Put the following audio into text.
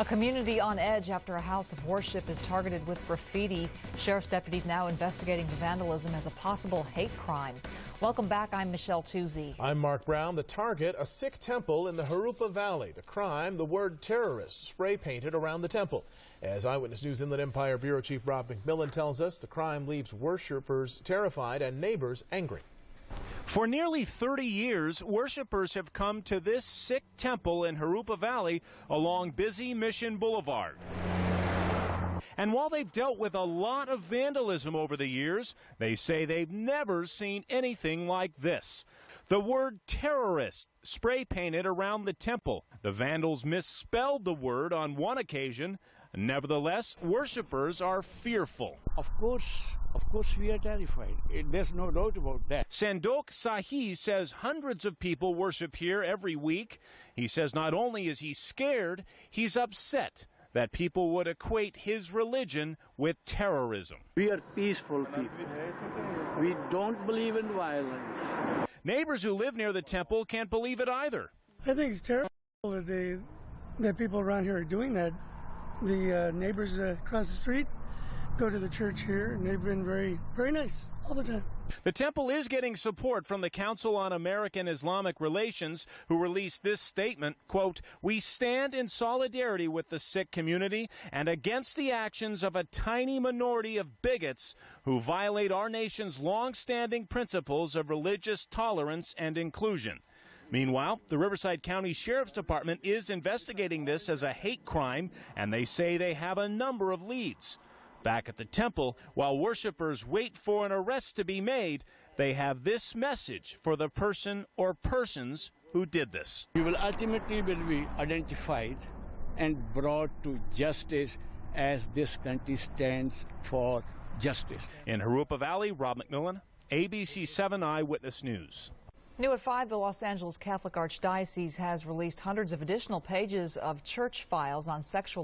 A community on edge after a house of worship is targeted with graffiti. Sheriff's deputies now investigating the vandalism as a possible hate crime. Welcome back. I'm Michelle Tuzzi. I'm Mark Brown. The target, a Sikh temple in the Harupa Valley. The crime, the word terrorist spray painted around the temple. As Eyewitness News Inland Empire Bureau Chief Rob McMillan tells us, the crime leaves worshippers terrified and neighbors angry. For nearly 30 years, worshippers have come to this Sikh temple in Harupa Valley along busy Mission Boulevard. And while they've dealt with a lot of vandalism over the years, they say they've never seen anything like this. The word terrorist spray painted around the temple. The vandals misspelled the word on one occasion. Nevertheless, worshippers are fearful. Of course we are terrified. There's no doubt about that. Sandok Sahi says hundreds of people worship here every week. He says not only is he scared, he's upset that people would equate his religion with terrorism. We are peaceful people. We don't believe in violence. Neighbors who live near the temple can't believe it either. I think it's terrible that people around here are doing that. The neighbors across the street go to the church here, and they've been very, very nice all the time. The temple is getting support from the Council on American-Islamic Relations, who released this statement, quote, "We stand in solidarity with the Sikh community and against the actions of a tiny minority of bigots who violate our nation's long-standing principles of religious tolerance and inclusion." Meanwhile, the Riverside County Sheriff's Department is investigating this as a hate crime, and they say they have a number of leads. Back at the temple, while worshippers wait for an arrest to be made, they have this message for the person or persons who did this. We will ultimately be identified and brought to justice as this country stands for justice. In Harupa Valley, Rob McMillan, ABC 7 Eyewitness News. New at 5, the Los Angeles Catholic Archdiocese has released hundreds of additional pages of church files on sexual